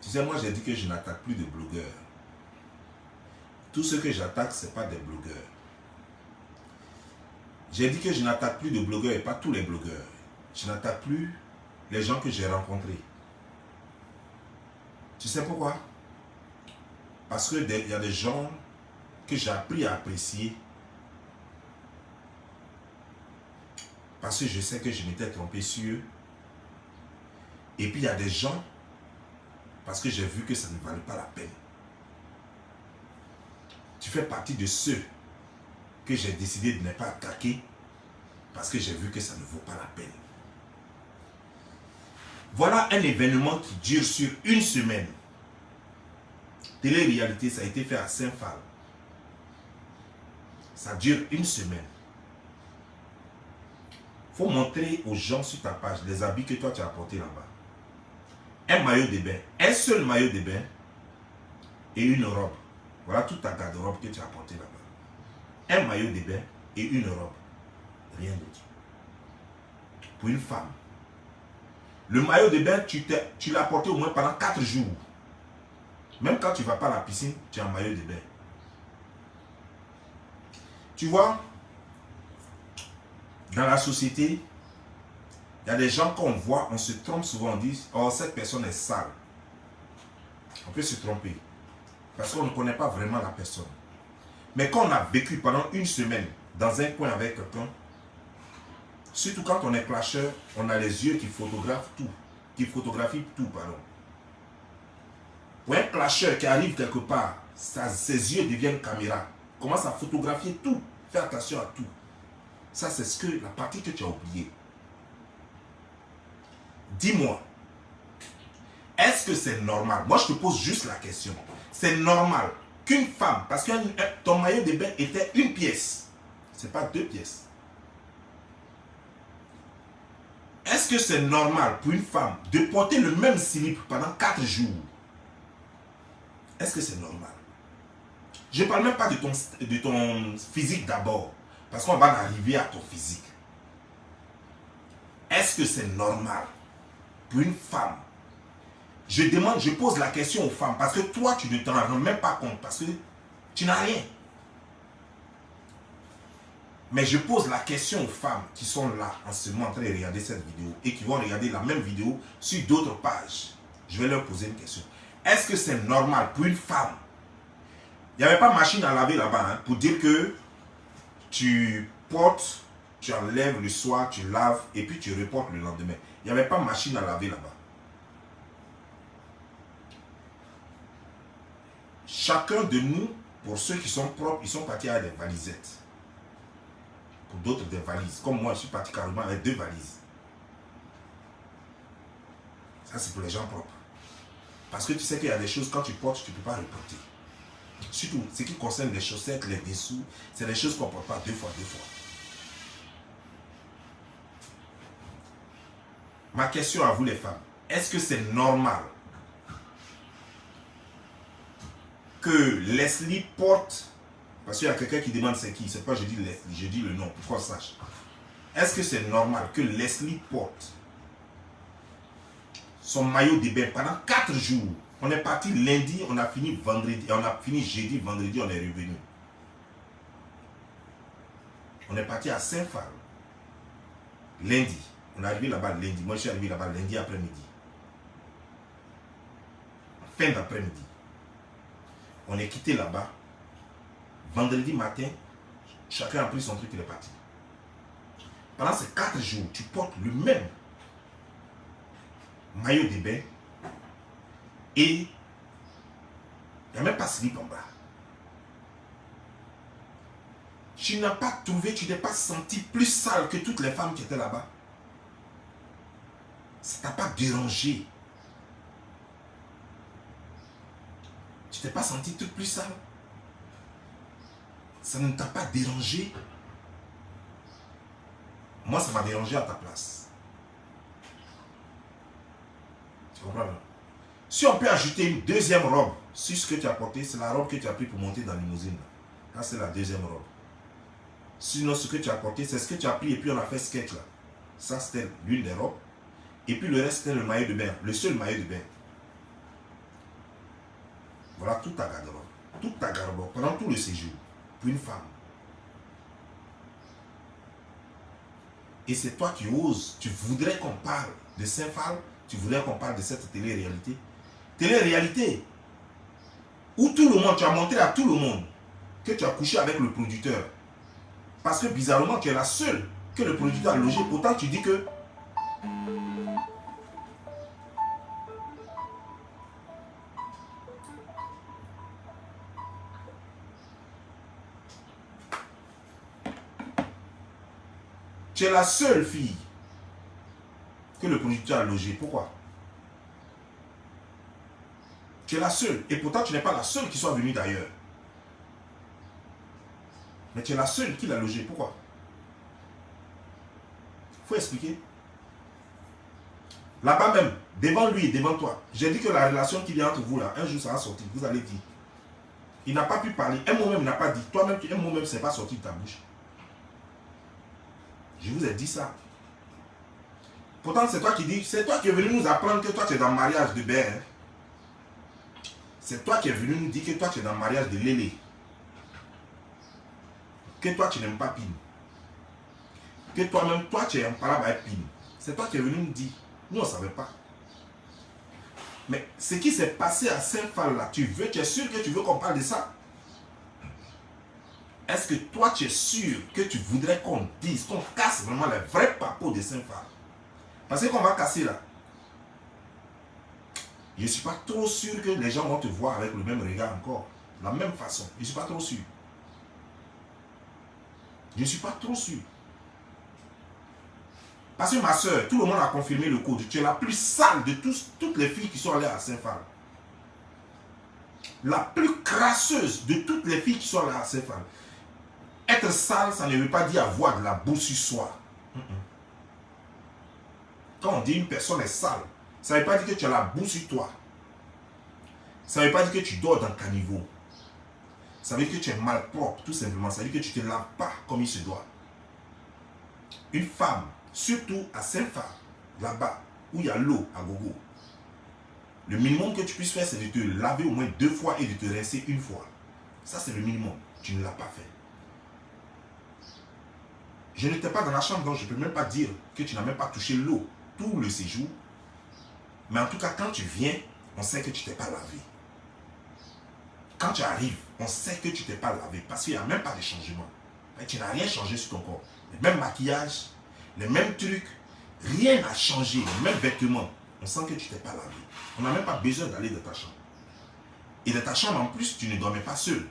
Tu sais, moi j'ai dit que je n'attaque plus de blogueurs. Tout ce que j'attaque, ce n'est pas des blogueurs. J'ai dit que je n'attaque plus de blogueurs et pas tous les blogueurs. Je n'attaque plus les gens que j'ai rencontrés. Tu sais pourquoi? Parce qu'il y a des gens que j'ai appris à apprécier. Parce que je sais que je m'étais trompé sur eux. Et puis il y a des gens, parce que j'ai vu que ça ne valait pas la peine. Tu fais partie de ceux que j'ai décidé de ne pas attaquer parce que j'ai vu que ça ne vaut pas la peine. Voilà un événement qui dure sur une semaine. Télé-réalité, ça a été fait à Saint-Phal. Ça dure une semaine. Il faut montrer aux gens sur ta page les habits que toi tu as apportés là-bas. Un maillot de bain, un seul maillot de bain et une robe. Voilà toute ta garde-robe que tu as apportée là-bas. Un maillot de bain et une robe. Rien d'autre. Pour une femme. Le maillot de bain, tu l'as porté au moins pendant 4 jours. Même quand tu ne vas pas à la piscine, tu as un maillot de bain. Tu vois, dans la société, il y a des gens qu'on voit, on se trompe souvent, on dit, oh, cette personne est sale. On peut se tromper. Parce qu'on ne connaît pas vraiment la personne. Mais quand on a vécu pendant une semaine dans un coin avec quelqu'un, surtout quand on est clasheur, on a les yeux qui photographient tout. Pour un clasheur qui arrive quelque part, ses yeux deviennent caméra. Commence à photographier tout. Fais attention à tout. Ça, c'est la partie que tu as oubliée. Dis-moi, est-ce que c'est normal? Moi, je te pose juste la question. C'est normal qu'une femme, parce que ton maillot de bain était une pièce, ce n'est pas 2 pièces. Est-ce que c'est normal pour une femme de porter le même slip pendant 4 jours? Est-ce que c'est normal? Je ne parle même pas de ton physique d'abord, parce qu'on va arriver à ton physique. Est-ce que c'est normal pour une femme? Je pose la question aux femmes, parce que toi, tu ne t'en rends même pas compte, parce que tu n'as rien. Mais je pose la question aux femmes qui sont là en ce moment en train de regarder cette vidéo et qui vont regarder la même vidéo sur d'autres pages. Je vais leur poser une question. Est-ce que c'est normal pour une femme? Il n'y avait pas de machine à laver là-bas pour dire que tu portes, tu enlèves le soir, tu laves et puis tu reportes le lendemain. Il n'y avait pas de machine à laver là-bas. Chacun de nous, pour ceux qui sont propres, ils sont partis avec des valisettes. Pour d'autres, des valises. Comme moi, je suis parti carrément avec 2 valises. Ça, c'est pour les gens propres. Parce que tu sais qu'il y a des choses, quand tu portes, tu ne peux pas reporter. Surtout, ce qui concerne les chaussettes, les dessous, c'est des choses qu'on ne porte pas 2 fois. Ma question à vous les femmes, est-ce que c'est normal que Leslie porte, parce qu'il y a quelqu'un qui demande c'est qui, c'est pas je dis Leslie, je dis le nom, pour qu'on sache. Est-ce que c'est normal que Leslie porte son maillot de bain pendant 4 jours? On est parti lundi, on a fini vendredi, on a fini jeudi, vendredi, on est revenu. On est parti à Saint-Phal. Lundi. On est arrivé là-bas lundi. Moi, je suis arrivé là-bas lundi après-midi. Fin d'après-midi. On est quitté là-bas. Vendredi matin, chacun a pris son truc et est parti. Pendant ces 4 jours, tu portes le même maillot de bain et il n'y a même pas slip en bas. Tu n'as pas trouvé, tu n'es pas senti plus sale que toutes les femmes qui étaient là-bas. Ça ne t'a pas dérangé. Tu t'es pas senti tout plus sale. Ça ne t'a pas dérangé. Moi, ça m'a dérangé à ta place. Tu comprends? Si on peut ajouter une deuxième robe sur ce que tu as porté, c'est la robe que tu as pris pour monter dans la limousine. Là, c'est la deuxième robe. Sinon, ce que tu as porté, c'est ce que tu as pris et puis on a fait sketch là. Ça, c'était l'une des robes. Et puis le reste, c'était le maillot de bain. Le seul maillot de bain. Voilà toute ta garde-robe. Toute ta garde-robe pendant tout le séjour. Pour une femme. Et c'est toi qui oses. Tu voudrais qu'on parle de Saint-Phal. Tu voudrais qu'on parle de cette télé-réalité. Télé-réalité. Où tout le monde, tu as montré à tout le monde que tu as couché avec le producteur. Parce que bizarrement, tu es la seule que le producteur a logé. Pourtant, tu dis que tu es la seule fille que le producteur a logée. Pourquoi? Tu es la seule. Et pourtant, tu n'es pas la seule qui soit venue d'ailleurs. Mais tu es la seule qui l'a logée. Pourquoi? Il faut expliquer. Là-bas même, devant lui et devant toi, j'ai dit que la relation qu'il y a entre vous là, un jour ça va sortir. Vous allez dire. Il n'a pas pu parler. Un mot même, il n'a pas dit. Toi-même, un mot même, ce n'est pas sorti de ta bouche. Je vous ai dit ça. Pourtant, c'est toi qui dis, c'est toi qui es venu nous apprendre que toi tu es dans le mariage de Béa. Hein? C'est toi qui es venu nous dire que toi tu es dans le mariage de Lélé. Que toi tu n'aimes pas Pine. Que toi-même, toi tu es imparable avec Pine. C'est toi qui es venu nous dire. Nous on ne savait pas. Mais ce qui s'est passé à Saint-Phal là, tu es sûr que tu veux qu'on parle de ça? Est-ce que toi tu es sûr que tu voudrais qu'on dise, qu'on casse vraiment les vrais papos de Saint-Phal? Parce que qu'on va casser là. Je ne suis pas trop sûr que les gens vont te voir avec le même regard encore. La même façon. Je ne suis pas trop sûr. Je ne suis pas trop sûr. Parce que ma soeur, tout le monde a confirmé le code. Tu es la plus sale de toutes les filles qui sont allées à Saint-Phal. La plus crasseuse de toutes les filles qui sont allées à Saint-Phal. Être sale, ça ne veut pas dire avoir de la boue sur soi. Quand on dit une personne est sale, ça ne veut pas dire que tu as la boue sur toi. Ça ne veut pas dire que tu dors dans le caniveau. Ça veut dire que tu es malpropre, tout simplement. Ça veut dire que tu ne te laves pas comme il se doit. Une femme, surtout à Saint-Phal, là-bas, où il y a l'eau à gogo, le minimum que tu puisses faire, c'est de te laver au moins 2 fois et de te rincer 1 fois. Ça, c'est le minimum. Tu ne l'as pas fait. Je n'étais pas dans la chambre, donc je ne peux même pas dire que tu n'as même pas touché l'eau tout le séjour. Mais en tout cas, quand tu viens, on sait que tu ne t'es pas lavé. Quand tu arrives, on sait que tu ne t'es pas lavé parce qu'il n'y a même pas de changement. Et tu n'as rien changé sur ton corps. Le même maquillage, les mêmes trucs, rien n'a changé, les mêmes vêtements. On sent que tu ne t'es pas lavé. On n'a même pas besoin d'aller dans ta chambre. Et dans ta chambre, en plus, tu ne dormais pas seul.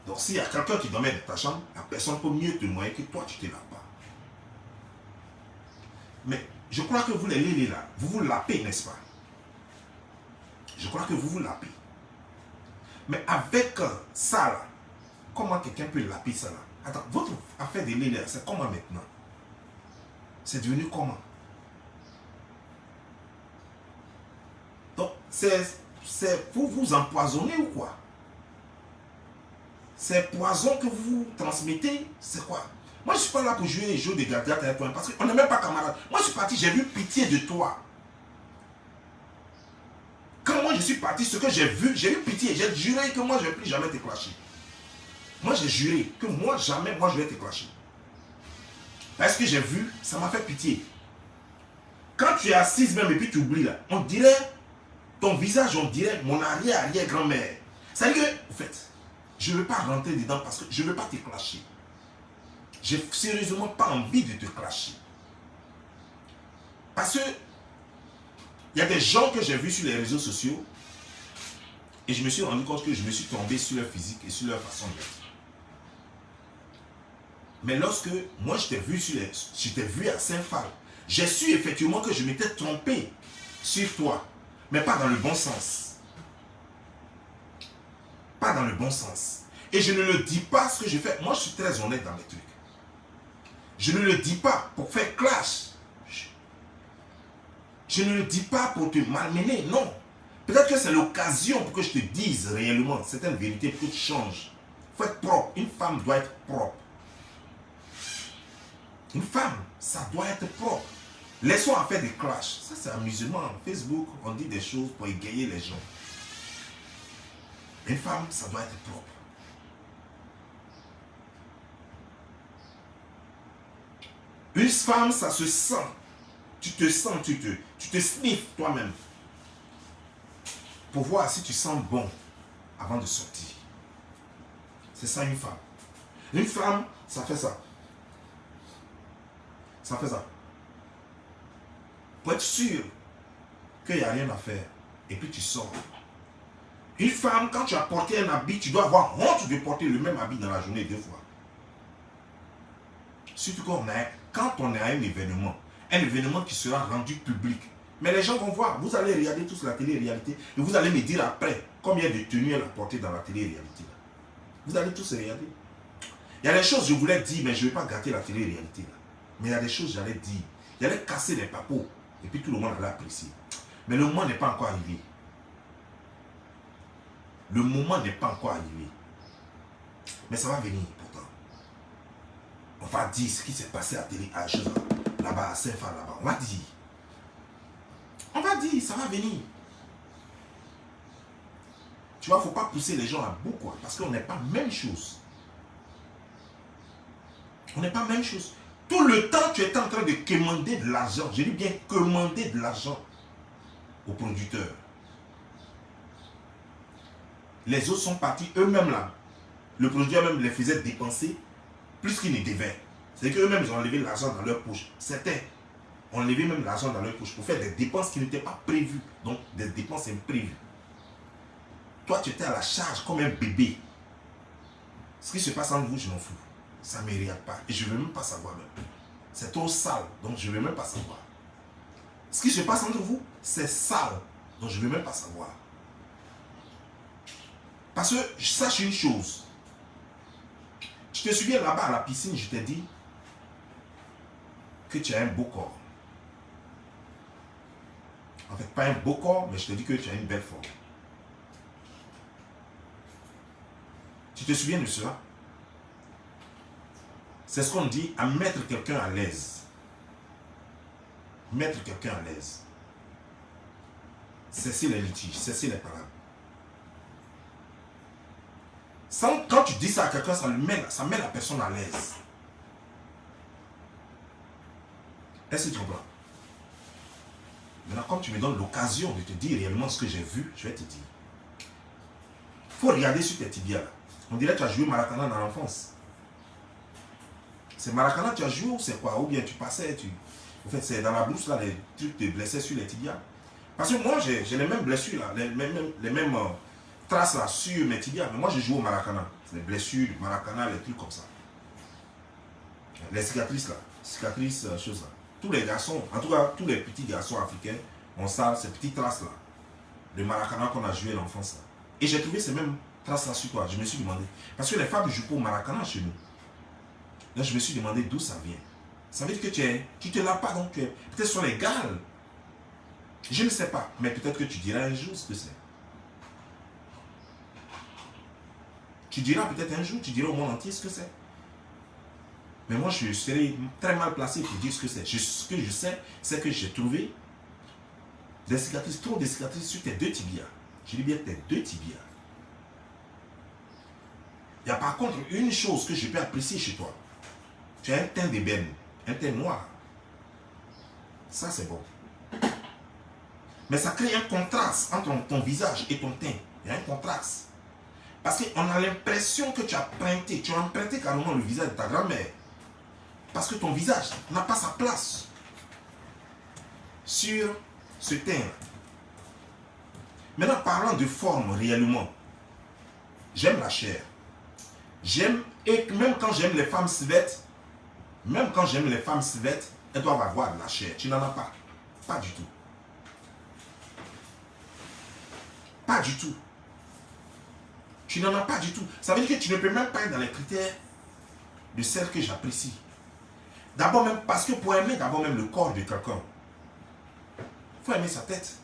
Donc, s'il y a quelqu'un qui dormait dans ta chambre, la personne peut mieux te noyer que toi, tu ne te laves pas. Mais je crois que vous, les lélés là, vous vous lapez, n'est-ce pas? Je crois que vous vous lapez. Mais avec ça là, comment quelqu'un peut laper ça là? Attends, votre affaire de lélés, c'est comment maintenant? C'est devenu comment? Donc, c'est pour vous empoisonner ou quoi? C'est poison que vous transmettez, c'est quoi? Moi, je ne suis pas là pour jouer les jeux de gladiateurs avec toi, parce qu'on n'est même pas camarades. Moi, je suis parti, j'ai vu pitié de toi. Quand moi, je suis parti, ce que j'ai vu, j'ai eu pitié. J'ai juré que moi, je ne vais plus jamais te clasher. Moi, j'ai juré que moi, jamais, moi, je vais te clasher. Parce que j'ai vu, ça m'a fait pitié. Quand tu es assise même et puis tu oublies là, on dirait, ton visage, on dirait mon arrière-arrière-grand-mère. Ça veut dire que, en fait, je ne veux pas rentrer dedans parce que je ne veux pas te clasher. J'ai sérieusement pas envie de te clasher. Parce que il y a des gens que j'ai vus sur les réseaux sociaux et je me suis rendu compte que je me suis tombé sur leur physique et sur leur façon d'être. Mais lorsque moi je t'ai vu à Saint-Phal, j'ai su effectivement que je m'étais trompé sur toi, mais pas dans le bon sens. Pas dans le bon sens. Et je ne le dis pas ce que je fais. Moi je suis très honnête dans mes trucs. Je ne le dis pas pour faire clash. Je ne le dis pas pour te malmener, non. Peut-être que c'est l'occasion pour que je te dise réellement certaines vérités pour que tu changes. Il faut être propre. Une femme doit être propre. Une femme, ça doit être propre. Laissons à faire des clashs. Ça, c'est amusement. Facebook, on dit des choses pour égayer les gens. Une femme, ça doit être propre. Une femme, ça se sent. Tu te sens, tu te sniffes toi-même. Pour voir si tu sens bon avant de sortir. C'est ça une femme. Une femme, ça fait ça. Ça fait ça. Pour être sûr qu'il n'y a rien à faire. Et puis tu sors. Une femme, quand tu as porté un habit, tu dois avoir honte de porter le même habit dans la journée 2 fois. Surtout quand on est à un événement qui sera rendu public. Mais les gens vont voir, vous allez regarder tous la télé-réalité et vous allez me dire après combien de tenues elle a porté dans la télé-réalité. Vous allez tous regarder. Il y a des choses que je voulais dire, mais je ne vais pas gâter la télé-réalité. Mais il y a des choses que j'allais dire. J'allais casser les papos et puis tout le monde allait apprécier. Mais le moment n'est pas encore arrivé. Le moment n'est pas encore arrivé. Mais ça va venir pourtant. On va dire ce qui s'est passé à télé, là-bas, à Saint-Far, là-bas. On va dire. On va dire, ça va venir. Tu vois, il ne faut pas pousser les gens à bout, quoi. Parce qu'on n'est pas même chose. On n'est pas même chose. Tout le temps, tu es en train de commander de l'argent. Je dis bien commander de l'argent aux producteurs. Les autres sont partis eux-mêmes là. Le producteur même les faisait dépenser plus qu'ils ne devaient. C'est qu'eux-mêmes ils ont enlevé l'argent dans leur poche. Certains ont enlevé même l'argent dans leur poche pour faire des dépenses qui n'étaient pas prévues. Donc des dépenses imprévues. Toi, tu étais à la charge comme un bébé. Ce qui se passe entre vous, je m'en fous. Ça ne me regarde pas. Et je ne veux même pas savoir même. C'est trop sale, donc je ne veux même pas savoir. Ce qui se passe entre vous, c'est sale, donc je ne veux même pas savoir. Parce que je sache une chose. Je te souviens là-bas à la piscine, je t'ai dit que tu as un beau corps. En fait, pas un beau corps, mais je te dis que tu as une belle forme. Tu te souviens de cela? C'est ce qu'on dit à mettre quelqu'un à l'aise. Mettre quelqu'un à l'aise. Cesser les litiges, cesser les paroles. Quand tu dis ça à quelqu'un, ça met la personne à l'aise. Est-ce que tu comprends? Maintenant, comme tu me donnes l'occasion de te dire réellement ce que j'ai vu, je vais te dire. Il faut regarder sur tes tibias. On dirait que tu as joué Maracana dans l'enfance. C'est Maracana que tu as joué ou c'est quoi? Ou bien tu passais, En fait, c'est dans la blouse là, les trucs te blessaient sur les tibias. Parce que moi, j'ai les mêmes blessures là, les mêmes traces là sur mes tibias. Mais moi, je joue au Maracana. C'est les blessures, Maracana, les trucs comme ça. Les cicatrices là, choses là. Tous les garçons, en tout cas, tous les petits garçons africains ont ça, ces petites traces là. Le Maracana qu'on a joué l'enfance là. Et j'ai trouvé ces mêmes traces là sur toi. Je me suis demandé. Parce que les femmes jouent pas au Maracana chez nous. Là, je me suis demandé d'où ça vient. Ça veut dire que tu te laves pas, donc tu es peut-être sur les gales. Je ne sais pas, mais peut-être que tu diras un jour ce que c'est. Tu diras peut-être un jour, tu diras au monde entier ce que c'est. Mais moi, je serais très mal placé pour dire ce que c'est. Ce que je sais, c'est que j'ai trouvé des cicatrices, trop de cicatrices sur tes 2 tibias. Je dis bien tes 2 tibias. Il y a par contre une chose que je peux apprécier chez toi. Tu as un teint d'ébène, un teint noir. Ça, c'est bon. Mais ça crée un contraste entre ton visage et ton teint. Il y a un contraste. Parce qu'on a l'impression que tu as emprunté carrément le visage de ta grand-mère. Parce que ton visage n'a pas sa place sur ce teint. Maintenant, parlant de forme réellement, j'aime la chair. Et même quand j'aime les femmes svettes, elles doivent avoir de la chair. Tu n'en as pas. Pas du tout. Pas du tout. Tu n'en as pas du tout. Ça veut dire que tu ne peux même pas être dans les critères de celles que j'apprécie. D'abord même, parce que pour aimer d'abord même le corps de quelqu'un, il faut aimer sa tête.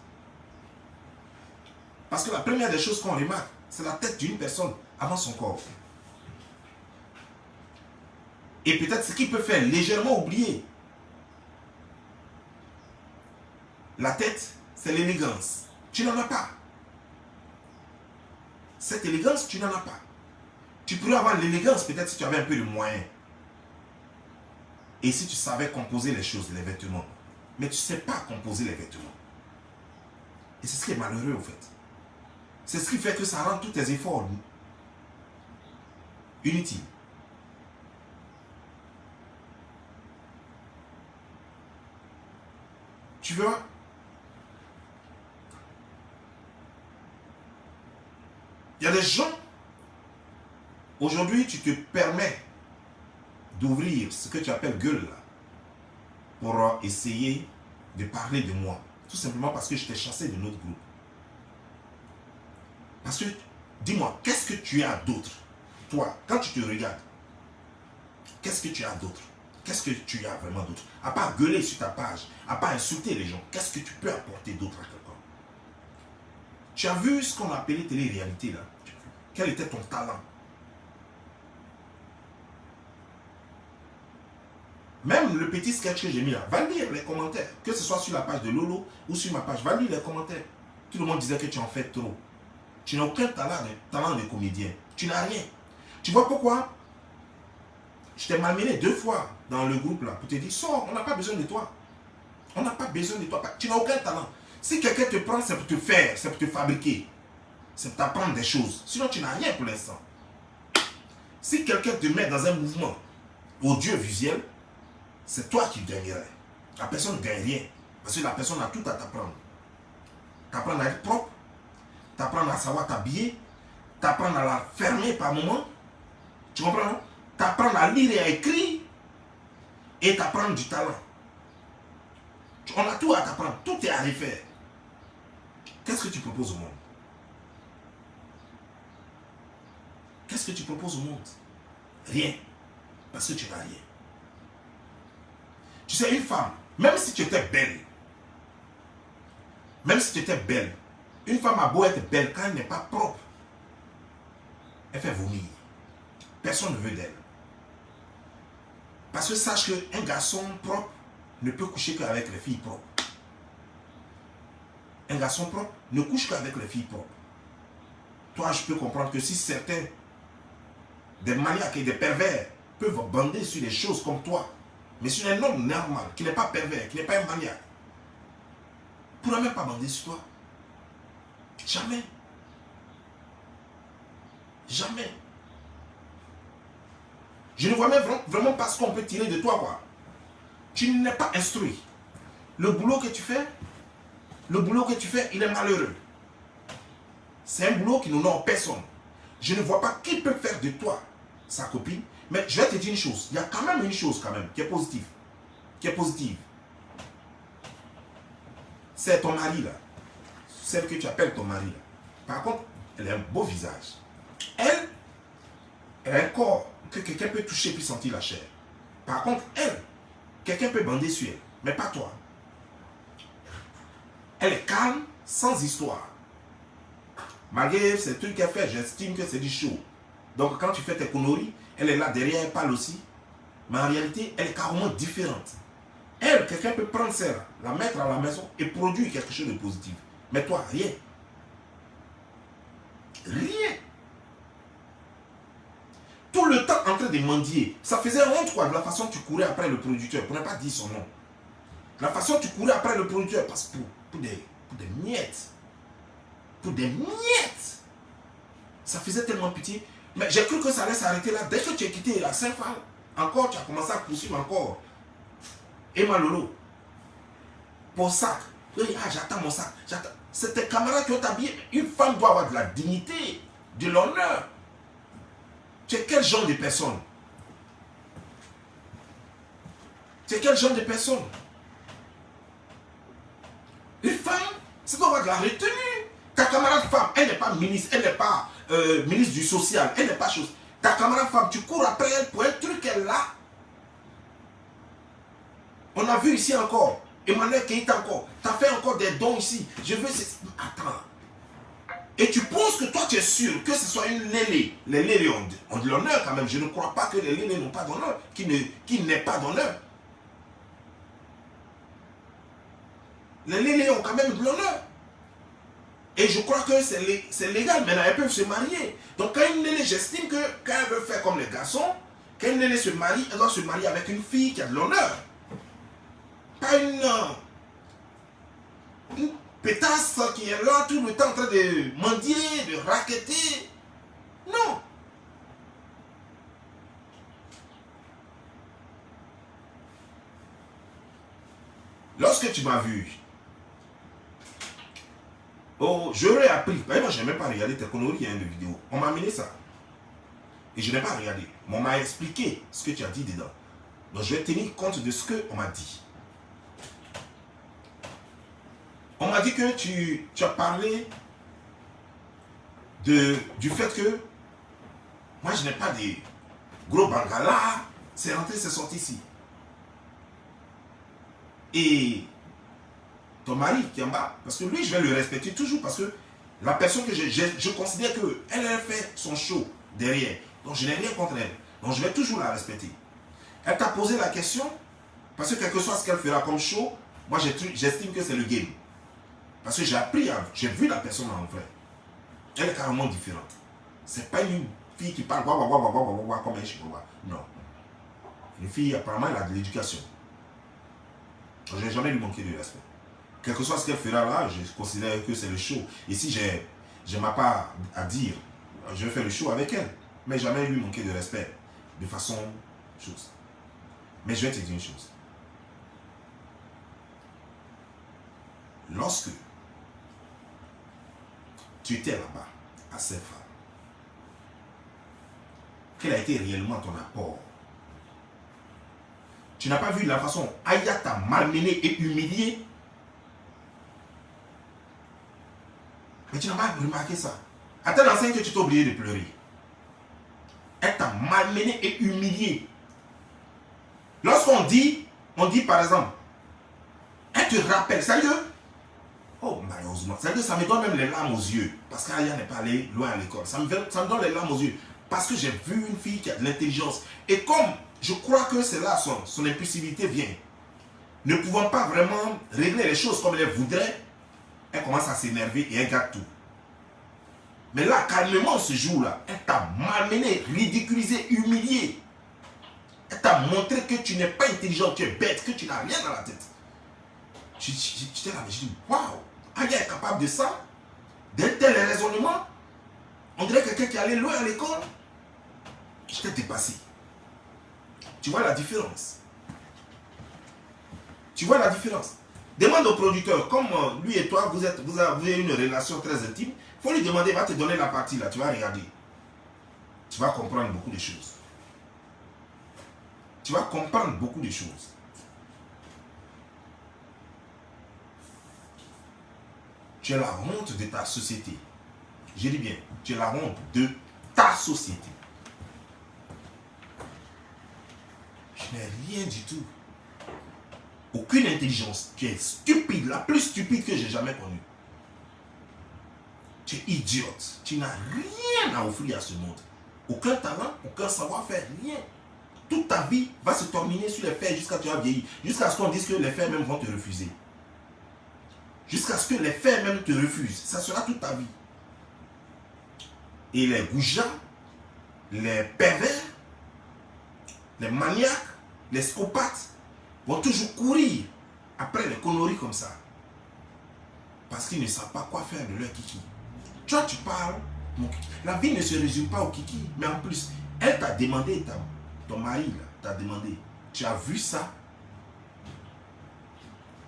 Parce que la première des choses qu'on remarque, c'est la tête d'une personne avant son corps. Et peut-être ce qui peut faire légèrement oublier La tête, c'est l'élégance. Tu n'en as pas. Cette élégance, tu n'en as pas. Tu pourrais avoir l'élégance peut-être si tu avais un peu de moyens. Et si tu savais composer les choses, les vêtements. Mais tu ne sais pas composer les vêtements. Et c'est ce qui est malheureux au fait. C'est ce qui fait que ça rend tous tes efforts inutiles. Tu vois? Il y a des gens, aujourd'hui tu te permets d'ouvrir ce que tu appelles gueule là, pour essayer de parler de moi. Tout simplement parce que je t'ai chassé de notre groupe. Parce que, dis-moi, qu'est-ce que tu as d'autre? Toi, quand tu te regardes, qu'est-ce que tu as d'autre? Qu'est-ce que tu as vraiment d'autre? À part gueuler sur ta page, à part insulter les gens, qu'est-ce que tu peux apporter d'autre à quelqu'un? Tu as vu ce qu'on appelait télé-réalité là? Quel était ton talent? Même le petit sketch que j'ai mis là, va lire les commentaires. Que ce soit sur la page de Lolo ou sur ma page, va lire les commentaires. Tout le monde disait que tu en fais trop. Tu n'as aucun talent de comédien. Tu n'as rien. Tu vois pourquoi? Je t'ai malmené 2 fois dans le groupe là pour te dire, sors, on n'a pas besoin de toi. On n'a pas besoin de toi. Tu n'as aucun talent. Si quelqu'un te prend, c'est pour te faire, c'est pour te fabriquer. C'est pour t'apprendre des choses. Sinon, tu n'as rien pour l'instant. Si quelqu'un te met dans un mouvement audiovisuel, c'est toi qui gagnerais. La personne ne gagne rien. Parce que la personne a tout à t'apprendre. T'apprendre à être propre, t'apprendre à savoir t'habiller, t'apprendre à la fermer par moment. Tu comprends? T'apprendre à lire et à écrire et t'apprendre du talent. On a tout à t'apprendre, tout est à refaire. Qu'est-ce que tu proposes au monde? Qu'est-ce que tu proposes au monde? Rien. Parce que tu n'as rien. Tu sais, une femme, même si tu étais belle, une femme a beau être belle, quand elle n'est pas propre, elle fait vomir. Personne ne veut d'elle. Parce que sache qu'un garçon propre ne peut coucher qu'avec les filles propres. Un garçon propre ne couche qu'avec les filles propres. Toi, je peux comprendre que si certains, des maniaques et des pervers, peuvent bander sur des choses comme toi, mais sur un homme normal, qui n'est pas pervers, qui n'est pas un maniaque, ne pourra même pas bander sur toi. Jamais. Jamais. Je ne vois même vraiment pas ce qu'on peut tirer de toi, quoi. Tu n'es pas instruit. Le boulot que tu fais, il est malheureux. C'est un boulot qui n'honore personne. Je ne vois pas qui peut faire de toi sa copine. Mais je vais te dire une chose. Il y a quand même une chose qui est positive. C'est ton mari là. Celle que tu appelles ton mari là. Par contre, elle a un beau visage. Elle a un corps que quelqu'un peut toucher puis sentir la chair. Par contre, elle, quelqu'un peut bander sur elle. Mais pas toi. Elle est calme, sans histoire. Malgré ces trucs qu'elle fait, j'estime que c'est du show. Donc quand tu fais tes conneries, elle est là derrière, elle parle aussi. Mais en réalité, elle est carrément différente. Elle, quelqu'un peut prendre ça, la mettre à la maison et produire quelque chose de positif. Mais toi, rien. Rien. Tout le temps en train de mendier. Ça faisait honte quoi, de la façon dont tu courais après le producteur. Pour ne pas dire son nom. La façon dont tu courais après le producteur. Parce que pour des miettes. Pour des miettes. Ça faisait tellement pitié. Mais j'ai cru que ça allait s'arrêter là. Dès que tu as quitté la Saint-Phal, encore tu as commencé à poursuivre encore. Et Malolo. Pour sac. Oui, j'attends mon sac. C'est tes camarades qui ont habillé. Une femme doit avoir de la dignité, de l'honneur. Tu es quel genre de personne? Une femme, ça doit avoir de la retenue. Ta camarade femme, elle n'est pas ministre, elle n'est pas ministre du social, elle n'est pas chose. Ta camarade femme, tu cours après elle pour un truc qu'elle a. On a vu ici encore, Emmanuel Keïta encore, tu as fait encore des dons ici. Je veux... Attends. Et tu penses que toi tu es sûr que ce soit une lélé. Les lélés ont de l'honneur quand même. Je ne crois pas que les lélés n'ont pas d'honneur, qui n'aient pas d'honneur. Les Lélé ont quand même de l'honneur. Et je crois que c'est légal. Maintenant, elles peuvent se marier. Donc, quand une Lélé, j'estime que quand elle veut faire comme les garçons, quand une Lélé se marie, elle doit se marier avec une fille qui a de l'honneur. Pas une pétasse qui est là tout le temps en train de mendier, de racketter. Non. Lorsque tu m'as vu, oh, j'aurais appris. Moi, je n'ai même pas regardé tes conneries de vidéo. On m'a amené ça. Et je n'ai pas regardé. Mais on m'a expliqué ce que tu as dit dedans. Donc, je vais tenir compte de ce qu'on m'a dit. On m'a dit que tu as parlé du fait que moi, je n'ai pas de gros bangala. C'est rentré, c'est sorti ici. Et ton mari qui est en bas, parce que lui, je vais le respecter toujours, parce que la personne que je considère qu'elle a fait son show derrière. Donc, je n'ai rien contre elle. Donc, je vais toujours la respecter. Elle t'a posé la question, parce que quel que soit ce qu'elle fera comme show, moi, j'estime que c'est le game. Parce que j'ai appris, j'ai vu la personne en vrai. Elle est carrément différente. C'est pas une fille qui parle comme un chinois. Non. Une fille, apparemment, elle a de l'éducation. Je n'ai jamais lui manqué de respect. Quel que soit ce qu'elle fera là, je considère que c'est le show. Et si j'ai ma part à dire, je vais faire le show avec elle. Mais jamais lui manquer de respect. De façon chose. Mais je vais te dire une chose. Lorsque tu étais là-bas, à Sefa, quel a été réellement ton apport? Tu n'as pas vu la façon Aya t'a malmené et humilié? Mais tu n'as pas remarqué ça. À tel enseigne que tu t'es oublié de pleurer. Elle t'a malmené et humilié. Lorsqu'on dit par exemple, elle te rappelle, sérieux? Oh, malheureusement, sérieux, ça me donne même les larmes aux yeux. Parce qu'Aya n'est pas allée loin à l'école. Ça me donne les larmes aux yeux. Parce que j'ai vu une fille qui a de l'intelligence. Et comme je crois que c'est là son impulsivité vient, ne pouvant pas vraiment régler les choses comme elle voudrait, elle commence à s'énerver et elle gâte tout. Mais là, calmement, ce jour-là, elle t'a malmené, ridiculisé, humilié. Elle t'a montré que tu n'es pas intelligent, tu es bête, que tu n'as rien dans la tête. J'étais là, mais je dis, waouh, Aya est capable de ça, d'un tel raisonnement. On dirait quelqu'un qui allait loin à l'école. J'étais dépassé. Tu vois la différence? Tu vois la différence? Demande au producteur, comme lui et toi, vous avez une relation très intime, il faut lui demander, il va te donner la partie là, tu vas regarder. Tu vas comprendre beaucoup de choses. Tu vas comprendre beaucoup de choses. Tu es la honte de ta société. Je dis bien, tu es la honte de ta société. Je n'ai rien du tout. Aucune intelligence. Tu es stupide, la plus stupide que j'ai jamais connue. Tu es idiote. Tu n'as rien à offrir à ce monde. Aucun talent, aucun savoir-faire, rien. Toute ta vie va se terminer sur les faits jusqu'à ce que tu vas vieillir. Jusqu'à ce qu'on dise que les faits même vont te refuser. Jusqu'à ce que les faits même te refusent. Ça sera toute ta vie. Et les goujats, les pervers, les maniaques, les psychopathes vont toujours courir après les conneries comme ça. Parce qu'ils ne savent pas quoi faire de leur kiki. Toi, tu parles, mon kiki. La vie ne se résume pas au kiki. Mais en plus, elle t'a demandé, ton mari t'a demandé, tu as vu ça?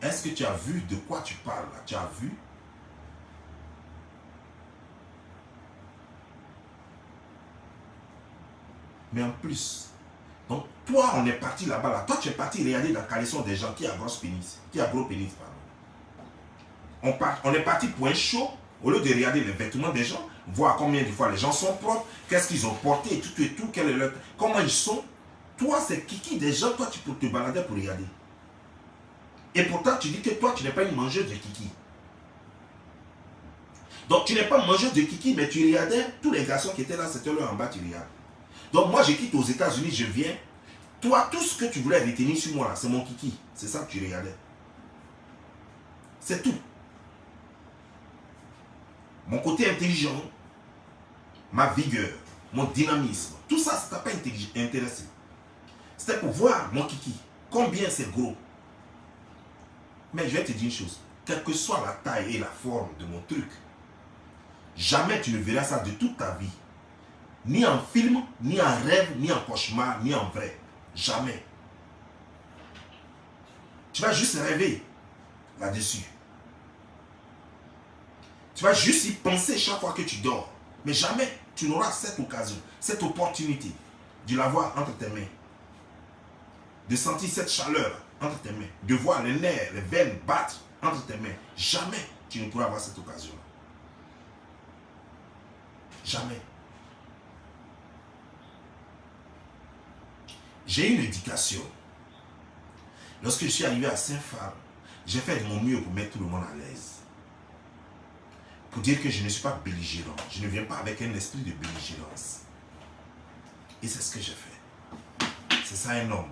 Est-ce que tu as vu de quoi tu parles là? Tu as vu? Mais en plus, donc toi, on est parti là-bas, là. Toi, tu es parti regarder la caleçon des gens qui a grosse pénis, qui a gros pénis, pardon. On est parti pour un show, au lieu de regarder les vêtements des gens, voir combien de fois les gens sont propres, qu'est-ce qu'ils ont porté et tout, quel est leur, comment ils sont. Toi, c'est kiki des gens, toi, tu peux te balader pour regarder. Et pourtant, tu dis que toi, tu n'es pas une mangeuse de kiki. Donc, tu n'es pas mangeuse de kiki, mais tu regardais tous les garçons qui étaient là, c'était là en bas, tu regardes. Donc, moi, je quitte aux États-Unis, je viens. Toi, tout ce que tu voulais retenir sur moi, c'est mon kiki. C'est ça que tu regardais. C'est tout. Mon côté intelligent, ma vigueur, mon dynamisme, tout ça, ça t'a pas intéressé. C'était pour voir mon kiki, combien c'est gros. Mais je vais te dire une chose, quelle que soit la taille et la forme de mon truc, jamais tu ne verras ça de toute ta vie. Ni en film, ni en rêve, ni en cauchemar, ni en vrai. Jamais. Tu vas juste rêver là-dessus. Tu vas juste y penser chaque fois que tu dors. Mais jamais tu n'auras cette occasion, cette opportunité de l'avoir entre tes mains. De sentir cette chaleur entre tes mains. De voir les nerfs, les veines battre entre tes mains. Jamais tu ne pourras avoir cette occasion-là. Jamais. J'ai eu une éducation. Lorsque je suis arrivé à Saint-Phal, j'ai fait de mon mieux pour mettre tout le monde à l'aise. Pour dire que je ne suis pas belligérant. Je ne viens pas avec un esprit de belligérance. Et c'est ce que j'ai fait. C'est ça un homme.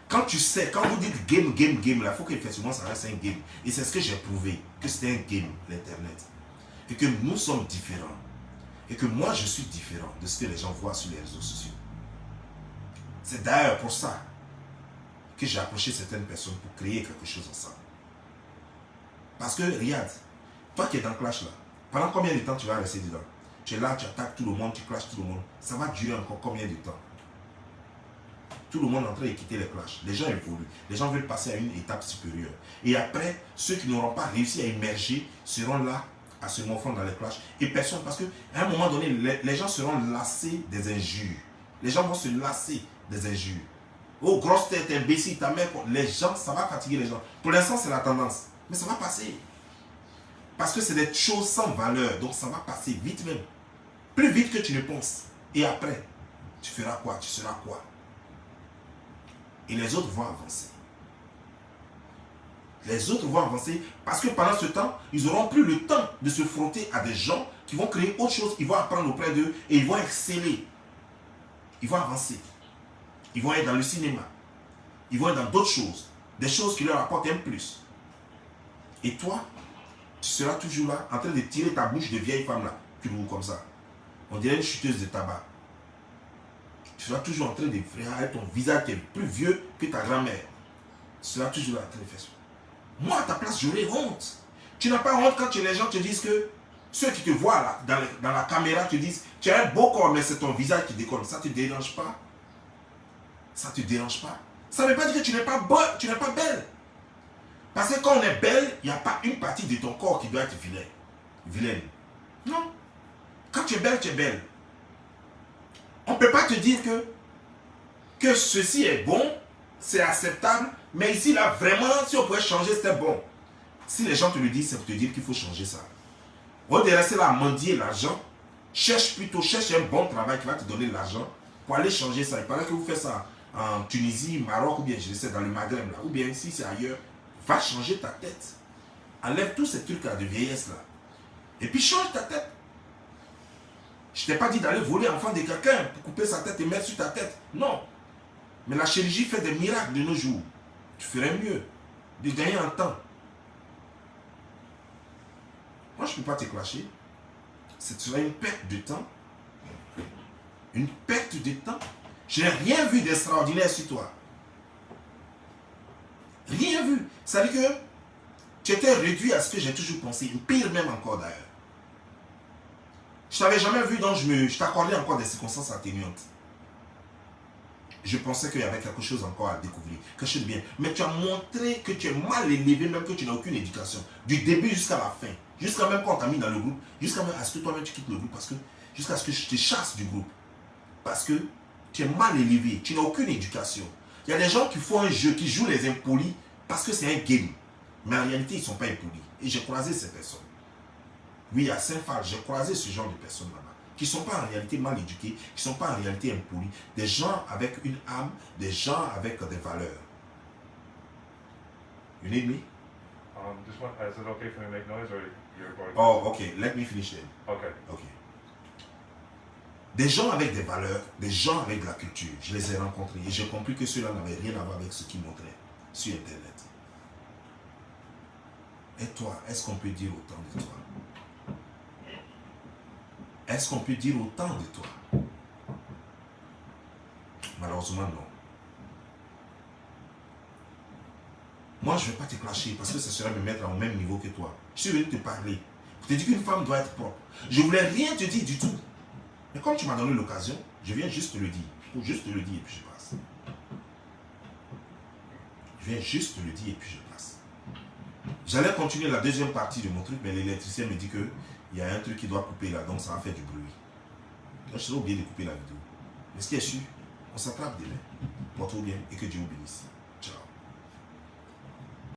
Quand tu sais, quand vous dites game, là, il faut qu'effectivement ça reste un game. Et c'est ce que j'ai prouvé, que c'était un game, l'Internet. Et que nous sommes différents. Et que moi, je suis différent de ce que les gens voient sur les réseaux sociaux. C'est d'ailleurs pour ça que j'ai approché certaines personnes pour créer quelque chose ensemble. Parce que, regarde, toi qui es dans le clash là, pendant combien de temps tu vas rester dedans? Tu es là, tu attaques tout le monde, tu clashes tout le monde. Ça va durer encore combien de temps? Tout le monde est en train de quitter les clashs. Les gens évoluent. Les gens veulent passer à une étape supérieure. Et après, ceux qui n'auront pas réussi à émerger seront là à se morfondre dans les clashs. Et personne, parce qu'à un moment donné, les gens seront lassés des injures. Les gens vont se lasser des injures. Oh, grosse tête, imbécile, ta mère. Les gens, ça va fatiguer les gens. Pour l'instant, c'est la tendance. Mais ça va passer. Parce que c'est des choses sans valeur. Donc, ça va passer vite même. Plus vite que tu ne penses. Et après, tu feras quoi? Tu seras quoi? Et les autres vont avancer. Les autres vont avancer parce que pendant ce temps, ils n'auront plus le temps de se frotter à des gens qui vont créer autre chose, ils vont apprendre auprès d'eux et ils vont exceller. Ils vont avancer. Ils vont être dans le cinéma. Ils vont être dans d'autres choses. Des choses qui leur apportent un plus. Et toi, tu seras toujours là en train de tirer ta bouche de vieille femme là. Tu roules comme ça. On dirait une chuteuse de tabac. Tu seras toujours en train de faire ton visage qui est plus vieux que ta grand-mère. Tu seras toujours là en train de faire ça. Moi, à ta place, j'aurais honte. Tu n'as pas honte quand les gens te disent que ceux qui te voient là, dans la caméra te disent tu as un beau corps, mais c'est ton visage qui déconne. Ça ne te dérange pas? Ça ne te dérange pas? Ça ne veut pas dire que tu n'es pas bonne, tu n'es pas belle. Parce que quand on est belle, il n'y a pas une partie de ton corps qui doit être vilaine. Non. Quand tu es belle, tu es belle. On ne peut pas te dire que ceci est bon, c'est acceptable, mais ici, là, vraiment, si on pouvait changer, c'était bon. Si les gens te le disent, c'est pour te dire qu'il faut changer ça. Au lieu de rester là à mendier l'argent, cherche un bon travail qui va te donner l'argent pour aller changer ça. Il paraît que vous faites ça en Tunisie, Maroc, ou bien, je sais, dans le Maghreb, là, ou bien si c'est ailleurs. Va changer ta tête. Enlève tous ces trucs-là de vieillesse, là. Et puis change ta tête. Je ne t'ai pas dit d'aller voler l'enfant de quelqu'un pour couper sa tête et mettre sur ta tête. Non. Mais la chirurgie fait des miracles de nos jours. Tu ferais mieux de gagner en temps. Moi, je ne peux pas te clasher. Ce serait une perte de temps. Une perte de temps. Je n'ai rien vu d'extraordinaire sur toi. Rien vu. Ça veut dire que tu étais réduit à ce que j'ai toujours pensé. Pire même encore d'ailleurs. Je ne t'avais jamais vu, donc je t'accordais encore des circonstances atténuantes. Je pensais qu'il y avait quelque chose encore à découvrir, quelque chose de bien. Mais tu as montré que tu es mal élevé, même que tu n'as aucune éducation. Du début jusqu'à la fin. Jusqu'à même quand on t'a mis dans le groupe, jusqu'à même à ce que toi-même tu quittes le groupe, jusqu'à ce que je te chasse du groupe. Parce que tu es mal élevé, tu n'as aucune éducation. Il y a des gens qui font un jeu, qui jouent les impolis parce que c'est un game. Mais en réalité, ils ne sont pas impolis. Et j'ai croisé ces personnes. Oui, à Saint-Phal, j'ai croisé ce genre de personnes là-bas, qui ne sont pas en réalité mal éduqués, qui ne sont pas en réalité impolis. Des gens avec une âme, des gens avec des valeurs. You need me? Is it okay for me to make noise or you're going? Oh, okay. Let me finish it. Okay. Okay. Des gens avec des valeurs, des gens avec de la culture, je les ai rencontrés et j'ai compris que ceux-là n'avaient rien à voir avec ce qu'ils montraient sur Internet. Et toi, est-ce qu'on peut dire autant de toi? Est-ce qu'on peut dire autant de toi? Malheureusement, non. Moi, je ne vais pas te clasher parce que ça serait me mettre au même niveau que toi. Je suis venu te parler. Je te dis qu'une femme doit être propre. Je ne voulais rien te dire du tout. Mais comme tu m'as donné l'occasion, je viens juste te le dire. Pour juste te le dire et puis je passe. Je viens juste te le dire et puis je passe. J'allais continuer la deuxième partie de mon truc, mais l'électricien me dit qu'il y a un truc qui doit couper là, donc ça va faire du bruit. Donc je serais oublié de couper la vidéo. Mais ce qui est sûr, on s'attrape demain. Porte-vous bien et que Dieu vous bénisse.